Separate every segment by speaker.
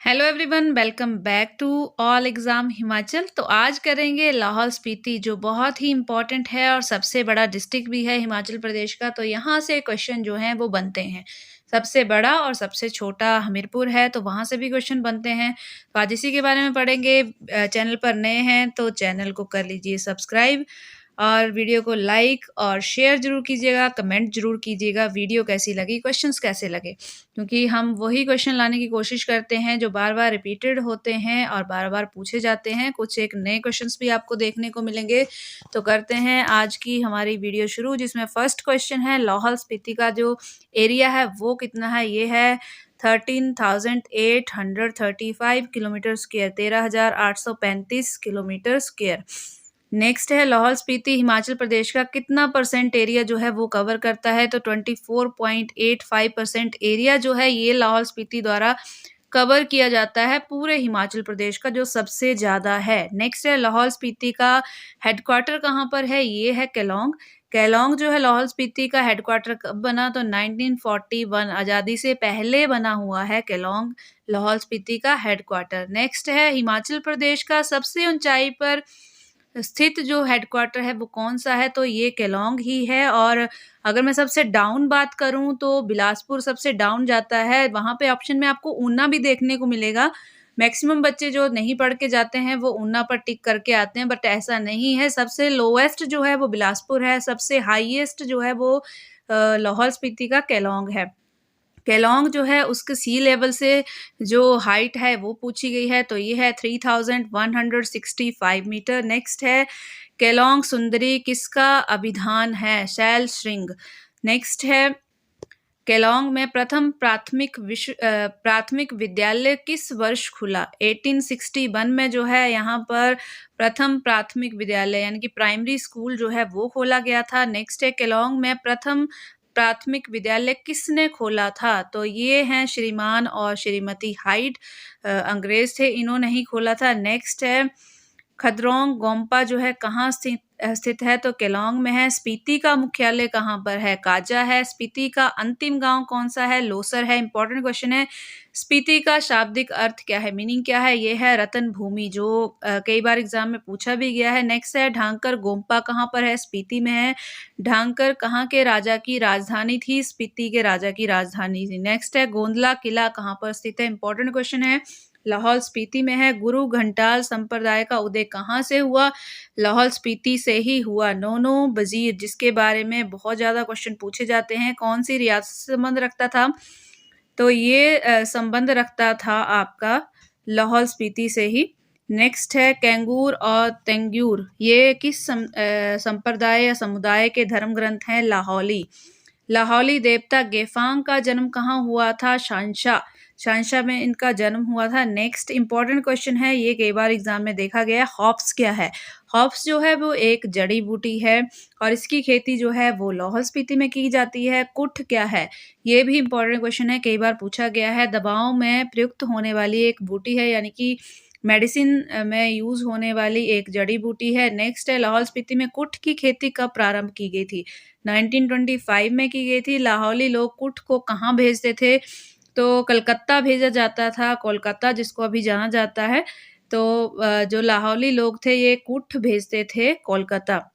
Speaker 1: Hello everyone, welcome back to all exam Himachal. तो आज करेंगे लाहौल स्पीति, जो बहुत ही इम्पोर्टेंट है और सबसे बड़ा डिस्ट्रिक्ट भी है हिमाचल प्रदेश का। तो यहाँ से क्वेश्चन जो हैं वो बनते हैं। सबसे बड़ा और सबसे छोटा हमीरपुर है, तो वहाँ से भी क्वेश्चन बनते हैं। तो आज इसी के बारे में पढ़ेंगे। चैनल पर नए हैं तो चैनल को कर लीजिए सब्सक्राइब और वीडियो को लाइक और शेयर ज़रूर कीजिएगा, कमेंट ज़रूर कीजिएगा वीडियो कैसी लगी, क्वेश्चंस कैसे लगे। क्योंकि हम वही क्वेश्चन लाने की कोशिश करते हैं जो बार-बार रिपीटेड होते हैं और बार-बार पूछे जाते हैं। कुछ एक नए क्वेश्चंस भी आपको देखने को मिलेंगे। तो करते हैं आज की हमारी वीडियो शुरू, जिसमें फर्स्ट क्वेश्चन है लाहौल स्पीति का जो एरिया है वो कितना है। ये है 13,835 kilometre square, 13,835 kilometre square. Next है लाहौल स्पीति हिमाचल प्रदेश का कितना परसेंट एरिया जो है वो कवर करता है। तो 24.85% एरिया जो है ये लाहौल स्पीति द्वारा कवर किया जाता है पूरे हिमाचल प्रदेश का, जो सबसे ज़्यादा है। नेक्स्ट है लाहौल स्पीति का हेडक्वार्टर कहाँ पर है। ये है केलोंग। केलोंग जो है लाहौल स्पीति का हेडक्वार्टर कब बना, तो 1941 आज़ादी से पहले बना हुआ है केलोंग लाहौल स्पीति का हेडक्वार्टर। नेक्स्ट है हिमाचल प्रदेश का सबसे ऊंचाई पर स्थित जो हेडक्वार्टर है वो कौन-सा है, तो ये केलोंग ही है। और अगर मैं सबसे डाउन बात करूँ तो बिलासपुर सबसे डाउन जाता है। वहाँ पे ऑप्शन में आपको ऊना भी देखने को मिलेगा। मैक्सिमम बच्चे जो नहीं पढ़ के जाते हैं वो ऊना पर टिक करके आते हैं, बट ऐसा नहीं है। सबसे लोएस्ट जो है वो बिलासपुर है, सबसे हाईएस्ट जो है वो लाहौल स्पीति का केलोंग है। केलोंग जो है उसके सी लेवल से जो हाइट है वो पूछी गई है, तो ये है 3165 मीटर। नेक्स्ट है केलोंग सुंदरी किसका अभिधान है, शैल श्रृंग। नेक्स्ट है केलोंग में प्रथम प्राथमिक विद्यालय किस वर्ष खुला। 1861 में जो है यहाँ पर प्रथम प्राथमिक विद्यालय यानी कि प्राइमरी स्कूल जो है वो खोला गया था। नेक्स्ट है केलोंग में प्रथम प्राथमिक विद्यालय किसने खोला था, तो ये हैं श्रीमान और श्रीमती हाइट, अंग्रेज थे, इन्होंने ही खोला था। नेक्स्ट है खद्रोंग गोम्पा जो है कहाँ स्थित है, तो केलोंग में है। स्पीति का मुख्यालय कहाँ पर है, काजा है। स्पीति का अंतिम गांव कौन सा है, लोसर है। इंपॉर्टेंट क्वेश्चन है। स्पीति का शाब्दिक अर्थ क्या है, मीनिंग क्या है, ये है रतन भूमि, जो कई बार एग्जाम में पूछा भी गया है। नेक्स्ट है ढांकर गोम्पा कहाँ पर है, स्पीति में है। ढांकर कहाँ के राजा की राजधानी थी, स्पीति के राजा की राजधानी थी। नेक्स्ट है गोंदला किला कहाँ पर स्थित है, इंपॉर्टेंट क्वेश्चन है, लाहौल स्पीति में है। गुरु घंटाल संप्रदाय का उदय कहाँ से हुआ, लाहौल स्पीति से ही हुआ। नोनो वजीर, जिसके बारे में बहुत ज़्यादा क्वेश्चन पूछे जाते हैं, कौन सी रियासत से संबंध रखता था, तो ये संबंध रखता था आपका लाहौल स्पीति से ही। नेक्स्ट है कैंगूर और तेंगूर, ये किस संप्रदाय या समुदाय के धर्म ग्रंथ हैं, लाहौली। लाहौली देवता गेफांग का जन्म कहाँ हुआ था, शांशा। शांशा में इनका जन्म हुआ था। नेक्स्ट इंपॉर्टेंट क्वेश्चन है, ये कई बार एग्जाम में देखा गया है, हॉप्स क्या है। हॉप्स जो है वो एक जड़ी बूटी है और इसकी खेती जो है वो लाहौल स्पीति में की जाती है। कुठ क्या है, ये भी इंपॉर्टेंट क्वेश्चन है, कई बार पूछा गया है। दवाओं में प्रयुक्त होने वाली एक बूटी है, यानी कि मेडिसिन में यूज होने वाली एक जड़ी बूटी है। नेक्स्ट है लाहौल स्पीति में कुठ की खेती कब प्रारंभ की गई थी, 1925 में की गई थी। लाहौली लोग कुठ को कहाँ भेजते थे, तो कलकत्ता भेजा जाता था, कोलकाता जिसको अभी जाना जाता है। तो जो लाहौली लोग थे ये कुठ भेजते थे कोलकाता।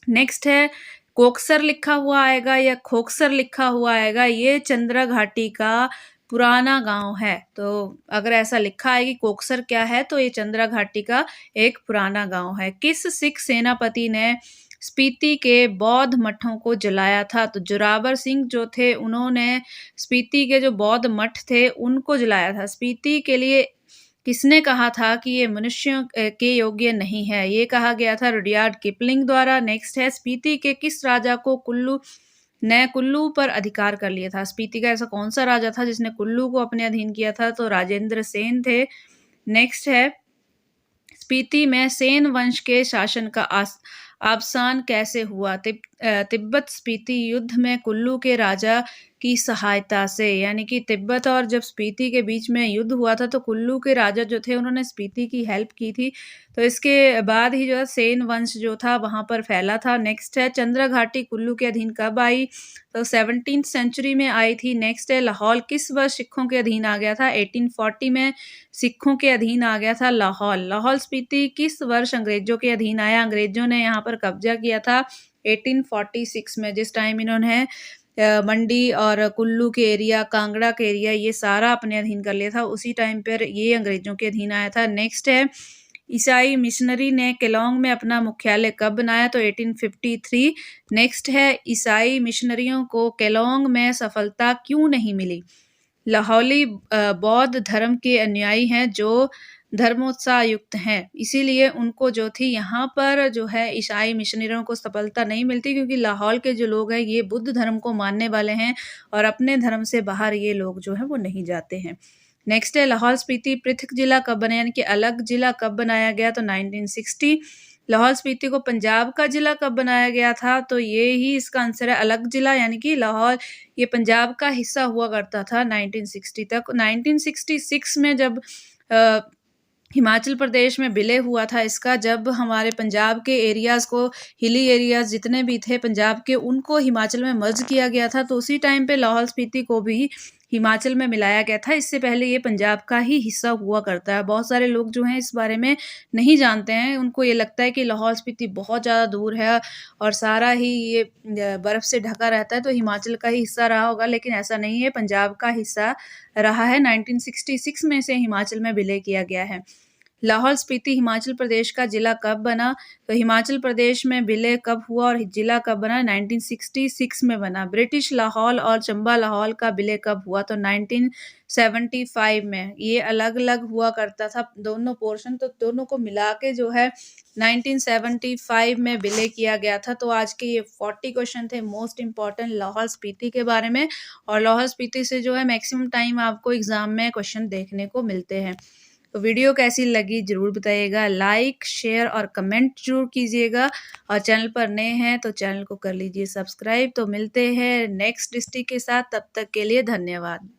Speaker 1: नेक्स्ट है कोकसर लिखा हुआ आएगा या खोकसर लिखा हुआ आएगा, ये चंद्रा घाटी का पुराना गांव है। तो अगर ऐसा लिखा है कि कोकसर क्या है, तो ये चंद्रा घाटी का एक पुराना गांव है। किस सिख सेनापति ने स्पीति के बौद्ध मठों को जलाया था, तो जोरावर सिंह जो थे उन्होंने स्पीति के जो बौद्ध मठ थे उनको जलाया था। स्पीति के लिए किसने कहा था कि ये मनुष्यों के योग्य नहीं है, ये कहा गया था रुडयार्ड किपलिंग द्वारा। नेक्स्ट है स्पीति के किस राजा को कुल्लू ने कुल्लू पर अधिकार कर लिया था। स्पीति का ऐसा कौन सा राजा था जिसने कुल्लू को अपने अधीन किया था, तो राजेंद्र सेन थे। नेक्स्ट है स्पीति में सेन वंश के शासन का अवसान कैसे हुआ। तिब्बत स्पीति युद्ध में कुल्लू के राजा की सहायता से, यानी कि तिब्बत और जब स्पीति के बीच में युद्ध हुआ था तो कुल्लू के राजा जो थे उन्होंने स्पीति की हेल्प की थी। तो इसके बाद ही जो है सेन वंश जो था वहाँ पर फैला था। नेक्स्ट है चंद्र घाटी कुल्लू के अधीन कब आई? तो 17th सेंचुरी में आई थी। नेक्स्ट है लाहौल किस वर्ष सिखों के अधीन आ गया था? 1840 में सिखों के अधीन आ गया था लाहौल। लाहौल स्पीति किस वर्ष अंग्रेजों के अधीन आया? अंग्रेजों ने यहाँ पर कब्जा किया था 1846 में, जिस टाइम इन्होंने मंडी और कुल्लू के एरिया, कांगड़ा के एरिया ये सारा अपने अधीन कर लिया था, उसी टाइम पर ये अंग्रेजों के अधीन आया था। नेक्स्ट है ईसाई मिशनरी ने केलोंग में अपना मुख्यालय कब बनाया? तो 1853। नेक्स्ट है ईसाई मिशनरियों को केलोंग में सफलता क्यों नहीं मिली? लाहौली बौद्ध धर्म के अनुयायी हैं जो धर्मोत्साह युक्त हैं, इसीलिए उनको जो थी यहाँ पर जो है ईसाई मिशनरियों को सफलता नहीं मिलती, क्योंकि लाहौल के जो लोग हैं ये बुद्ध धर्म को मानने वाले हैं और अपने धर्म से बाहर ये लोग जो है वो नहीं जाते हैं। नेक्स्ट है लाहौल स्पीति पृथक जिला कब बना, यानी कि अलग जिला कब बनाया गया? तो 1960। लाहौल स्पीति को पंजाब का जिला कब बनाया गया था? तो ये ही इसका आंसर है, अलग जिला, यानी कि लाहौल ये पंजाब का हिस्सा हुआ करता था 1960 तक। 1966 में जब हिमाचल प्रदेश में विलय हुआ था इसका, जब हमारे पंजाब के एरियाज़ को, हिली एरियाज़ जितने भी थे पंजाब के, उनको हिमाचल में मर्ज किया गया था, तो उसी टाइम पे लाहौल स्पीति को भी हिमाचल में मिलाया गया था। इससे पहले ये पंजाब का ही हिस्सा हुआ करता है। बहुत सारे लोग जो हैं इस बारे में नहीं जानते हैं, उनको ये लगता है कि लाहौल स्पीति बहुत ज़्यादा दूर है और सारा ही ये बर्फ़ से ढका रहता है, तो हिमाचल का ही हिस्सा रहा होगा, लेकिन ऐसा नहीं है, पंजाब का हिस्सा रहा है। 1966 में इसे हिमाचल में विलय किया गया है। लाहौल स्पीति हिमाचल प्रदेश का जिला कब बना? तो हिमाचल प्रदेश में विलय कब हुआ और जिला कब बना? 1966 में बना। ब्रिटिश लाहौल और चंबा लाहौल का विलय कब हुआ? तो 1975 में। ये अलग अलग हुआ करता था दोनों पोर्शन, तो दोनों को मिला के जो है 1975 में विलय किया गया था। तो आज के ये 40 क्वेश्चन थे मोस्ट इम्पॉर्टेंट लाहौल स्पीति के बारे में, और लाहौल स्पीति से जो है मैक्सिमम टाइम आपको एग्जाम में क्वेश्चन देखने को मिलते हैं। तो वीडियो कैसी लगी ज़रूर बताइएगा, लाइक शेयर और कमेंट जरूर कीजिएगा, और चैनल पर नए हैं तो चैनल को कर लीजिए सब्सक्राइब। तो मिलते हैं नेक्स्ट डिस्ट्रिक्ट के साथ, तब तक के लिए धन्यवाद।